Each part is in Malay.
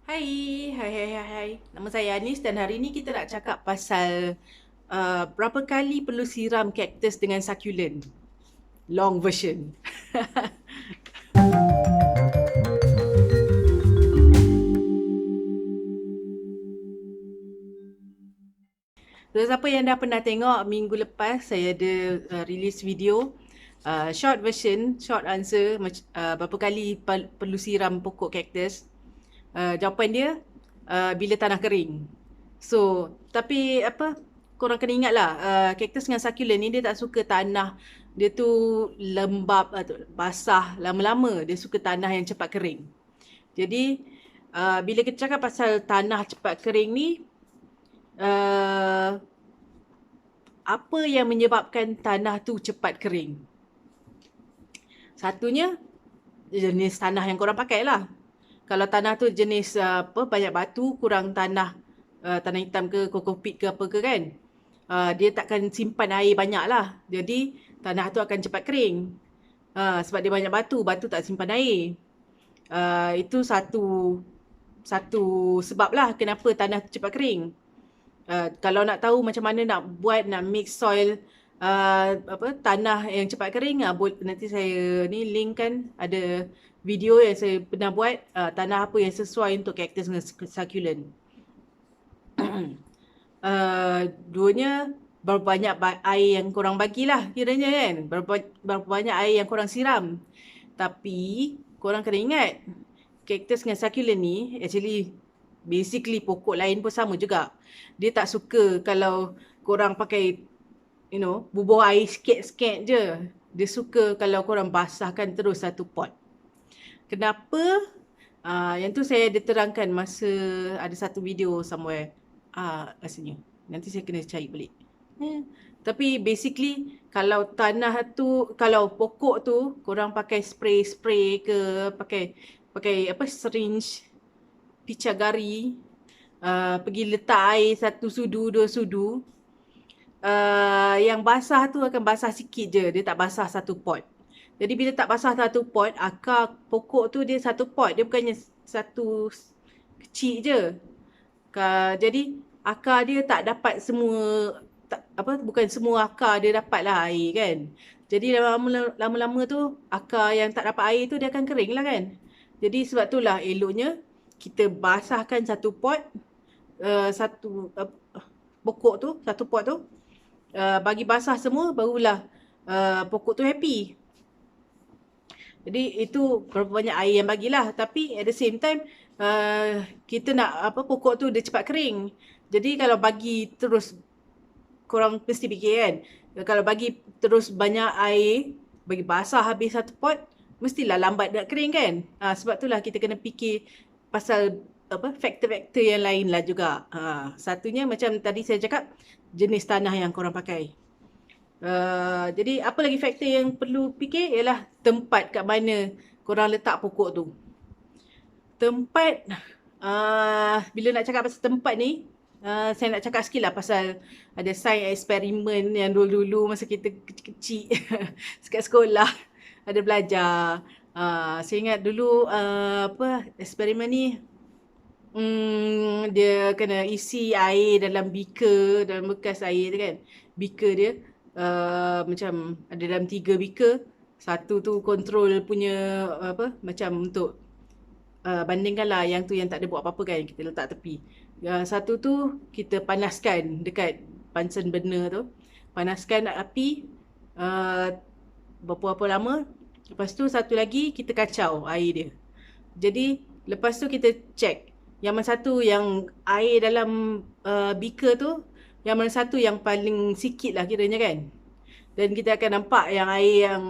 Hai, hai. Nama saya Anis dan hari ni kita nak cakap pasal berapa kali perlu siram kaktus dengan succulent. Long version. So, siapa yang dah pernah tengok minggu lepas saya ada release video short version, short answer berapa kali perlu siram pokok kaktus. Jawapan dia bila tanah kering. So, tapi apa, korang kena ingat lah, cactus dengan succulent ni dia tak suka tanah dia tu lembab atau basah lama-lama. Dia suka tanah yang cepat kering. Jadi, bila kita cakap pasal tanah cepat kering ni, uh, apa yang menyebabkan tanah tu cepat kering? Satunya, jenis tanah yang korang pakai lah. Kalau tanah tu jenis banyak batu, kurang tanah, tanah hitam ke, kokopit ke apa ke kan, dia takkan simpan air banyak lah. Jadi tanah tu akan cepat kering. Sebab dia banyak batu, batu tak simpan air. Itu satu sebab lah kenapa tanah tu cepat kering. Kalau nak tahu macam mana nak buat, nak mix soil tanah yang cepat kering, nanti saya ni link kan ada video yang saya pernah buat, tanah apa yang sesuai untuk cactus dengan succulent. Duanya berapa banyak air yang korang bagilah kiranya kan, berapa banyak air yang korang siram. Tapi korang kena ingat, cactus dengan succulent ni actually basically pokok lain pun sama juga. Dia tak suka kalau korang pakai bubuh air sikit-sikit je. Dia suka kalau korang basahkan terus satu pot. Kenapa? Yang tu saya ada terangkan masa ada satu video somewhere. Rasanya. Nanti saya kena cari balik. Tapi basically kalau tanah tu, kalau pokok tu korang pakai spray ke, pakai syringe, picagari, pergi letak air 1 sudu, 2 sudu, yang basah tu akan basah sikit je, dia tak basah satu pot. Jadi bila tak basah satu pot, akar pokok tu dia satu pot, dia bukannya satu kecil je. Jadi akar dia tak dapat semua, bukan semua akar dia dapat lah air kan. Jadi lama-lama tu akar yang tak dapat air tu dia akan kering lah kan. Jadi sebab tu lah eloknya kita basahkan satu pot, satu pokok tu, satu pot tu, bagi basah semua barulah pokok tu happy. Jadi itu berapa banyak air yang bagilah. Tapi at the same time, kita nak pokok tu dia cepat kering. Jadi kalau bagi terus, korang mesti fikir kan, kalau bagi terus banyak air, bagi basah habis satu pot, mestilah lambat nak kering kan. Sebab itulah kita kena fikir pasal faktor-faktor yang lain lah juga. Satunya macam tadi saya cakap, jenis tanah yang korang pakai. Jadi apa lagi faktor yang perlu fikir ialah tempat kat mana korang letak pokok tu. Tempat, bila nak cakap pasal tempat ni, saya nak cakap sikit lah pasal ada sains eksperimen yang dulu-dulu masa kita kecil-kecil dekat sekolah ada belajar. Saya ingat dulu eksperimen ni, dia kena isi air dalam beaker, dalam bekas air tu kan. Beaker dia macam ada dalam 3 beaker. Satu tu kontrol punya macam untuk bandingkan lah yang tu yang tak ada buat apa-apa kan, kita letak tepi. Satu tu kita panaskan dekat Bunsen burner tu. Panaskan api berapa lama. Lepas tu satu lagi kita kacau air dia. Jadi lepas tu kita check yang mana satu yang air dalam beaker tu, yang mana satu yang paling sikit lah kiranya kan. Dan kita akan nampak yang air yang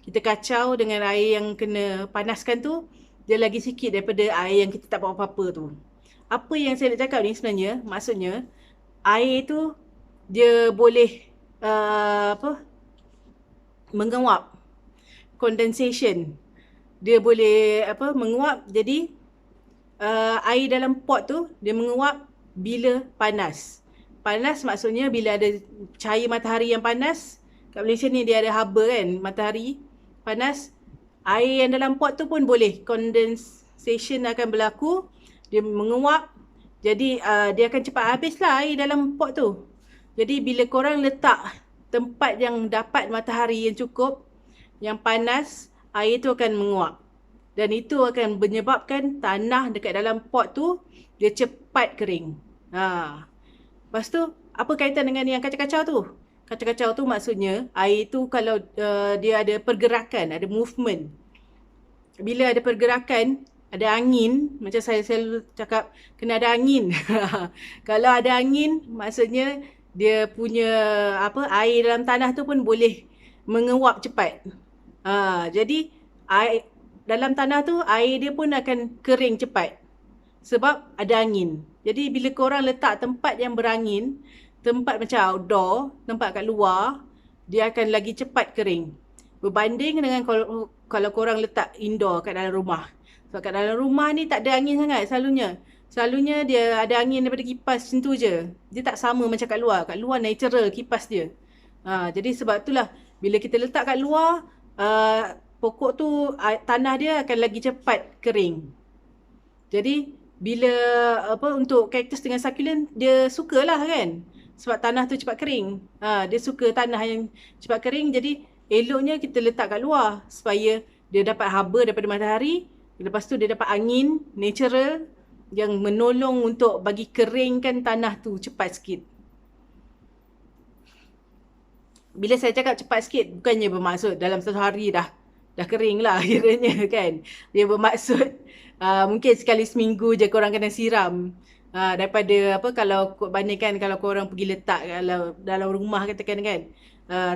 kita kacau dengan air yang kena panaskan tu, dia lagi sikit daripada air yang kita tak buat apa-apa tu. Apa yang saya nak cakap ni sebenarnya, maksudnya air tu dia boleh menguap, condensation. Dia boleh menguap, jadi air dalam pot tu dia menguap bila panas. Panas maksudnya bila ada cahaya matahari yang panas. Kat Malaysia ni dia ada haba kan, matahari panas. Air yang dalam pot tu pun boleh, condensation akan berlaku. dia menguap. Jadi dia akan cepat habis lah air dalam pot tu. Jadi bila korang letak tempat yang dapat matahari yang cukup, yang panas, air tu akan menguap. Dan itu akan menyebabkan tanah dekat dalam pot tu dia cepat kering. Lepas tu apa kaitan dengan yang kacau-kacau tu? Kacau-kacau tu maksudnya air tu kalau dia ada pergerakan, ada movement. Bila ada pergerakan, ada angin, macam saya selalu cakap, kena ada angin. Kalau ada angin, maksudnya dia punya air dalam tanah tu pun boleh menguap cepat. Jadi air dalam tanah tu air dia pun akan kering cepat sebab ada angin. Jadi bila korang letak tempat yang berangin, tempat macam outdoor, tempat kat luar, dia akan lagi cepat kering. Berbanding dengan kalau korang letak indoor kat dalam rumah. Sebab kat dalam rumah ni tak ada angin sangat selalunya. Selalunya dia ada angin daripada kipas macam tu je. Dia tak sama macam kat luar. Kat luar natural kipas dia. Jadi sebab itulah bila kita letak kat luar, pokok tu tanah dia akan lagi cepat kering. Jadi bila untuk kaktus dengan succulent dia sukalah kan. Sebab tanah tu cepat kering. Dia suka tanah yang cepat kering, jadi eloknya kita letak kat luar supaya dia dapat haba daripada matahari. Lepas tu dia dapat angin natural yang menolong untuk bagi keringkan tanah tu cepat sikit. Bila saya cakap cepat sikit, bukannya bermaksud dalam satu hari dah kering lah kiranya kan. Dia bermaksud mungkin sekali seminggu je korang kena siram. Daripada kalau bandingkan kalau korang pergi letak kalau dalam rumah katakan kan,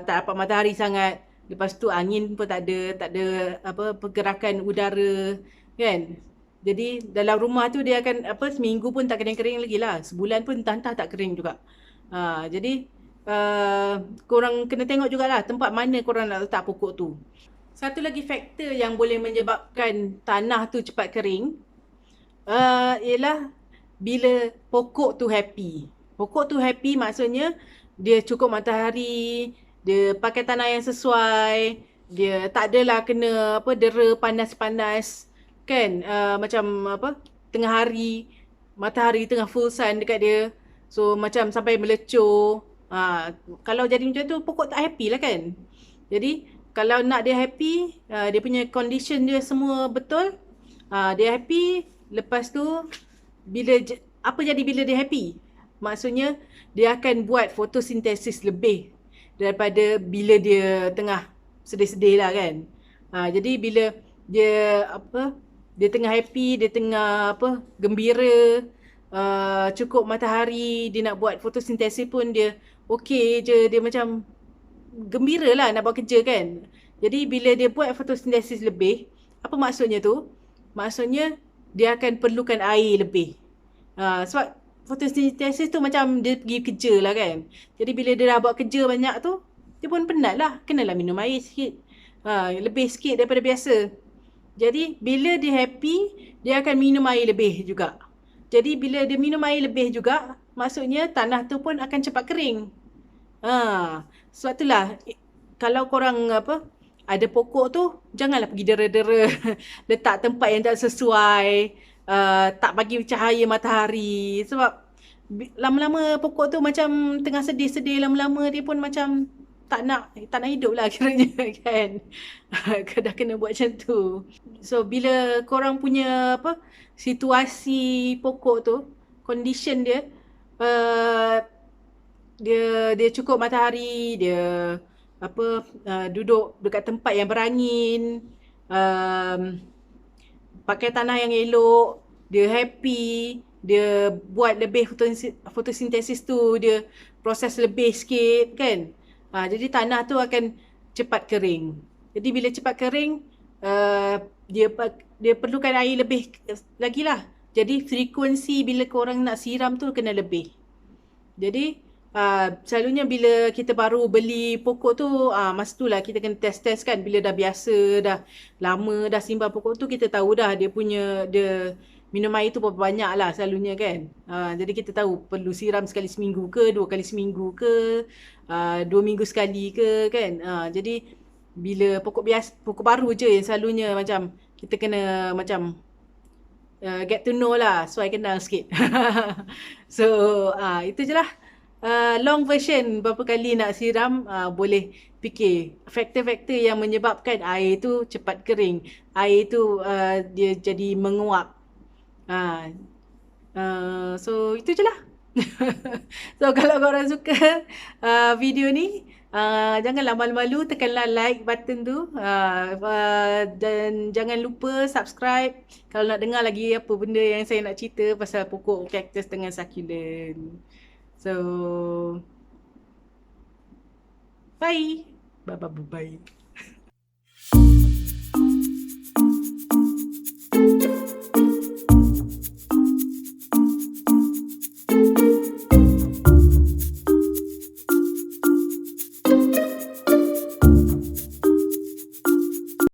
tak dapat matahari sangat, lepas tu angin pun tak ada pergerakan udara kan. Jadi dalam rumah tu dia akan seminggu pun tak kering-kering lagi lah, sebulan pun entah-entah tak kering juga. Jadi korang kena tengok jugalah tempat mana korang nak letak pokok tu. Satu lagi faktor yang boleh menyebabkan tanah tu cepat kering ialah bila pokok tu happy. Pokok tu happy maksudnya dia cukup matahari, dia pakai tanah yang sesuai, dia tak adalah kena dera panas-panas kan, macam tengah hari matahari tengah full sun dekat dia. So macam sampai melecur. Kalau jadi macam tu pokok tak happy lah kan. Jadi kalau nak dia happy, dia punya condition dia semua betul, dia happy, lepas tu apa jadi bila dia happy? Maksudnya dia akan buat fotosintesis lebih daripada bila dia tengah sedih-sedih lah kan. Jadi bila dia dia tengah happy, dia tengah gembira, cukup matahari, dia nak buat fotosintesis pun dia okey je, dia macam gembira lah nak buat kerja kan. Jadi bila dia buat fotosintesis lebih, apa maksudnya tu? Maksudnya dia akan perlukan air lebih. Sebab fotosintesis tu macam dia pergi kerja lah kan. Jadi bila dia dah buat kerja banyak tu, dia pun penat lah. Kenalah minum air sikit. Lebih sikit daripada biasa. Jadi bila dia happy, dia akan minum air lebih juga. Jadi bila dia minum air lebih juga, maksudnya tanah tu pun akan cepat kering. Sebab itulah kalau korang ada pokok tu, janganlah pergi dera-dera letak tempat yang tak sesuai, tak bagi cahaya matahari. Sebab lama-lama pokok tu macam tengah sedih-sedih, lama-lama dia pun macam tak nak hidup lah kiranya kan. Dah kena buat macam tu. So bila korang punya situasi pokok tu, condition dia, dia cukup matahari, dia duduk dekat tempat yang berangin, pakai tanah yang elok, dia happy, dia buat lebih fotosintesis tu, dia proses lebih sikit kan. Jadi tanah tu akan cepat kering. Jadi bila cepat kering, dia perlukan air lebih lagi lah. Jadi frekuensi bila korang nak siram tu kena lebih. Jadi selalunya bila kita baru beli pokok tu, masa tu lah kita kena test kan. Bila dah biasa, dah lama dah simpan pokok tu, kita tahu dah dia minum air tu berapa banyak lah selalunya kan. Jadi kita tahu perlu siram sekali seminggu ke, 2 kali seminggu ke, 2 minggu sekali ke kan. Jadi bila pokok baru je yang selalunya macam kita kena macam get to know lah. So, I kenal sikit. So, itu je lah. Long version, berapa kali nak siram, boleh fikir. Faktor-faktor yang menyebabkan air tu cepat kering. Air tu dia jadi menguap. So, itu je lah. So, kalau korang suka video ni, janganlah malu-malu, tekanlah like button tu. Dan jangan lupa subscribe kalau nak dengar lagi apa benda yang saya nak cerita pasal pokok cactus dengan succulent. So, bye. Bye-bye.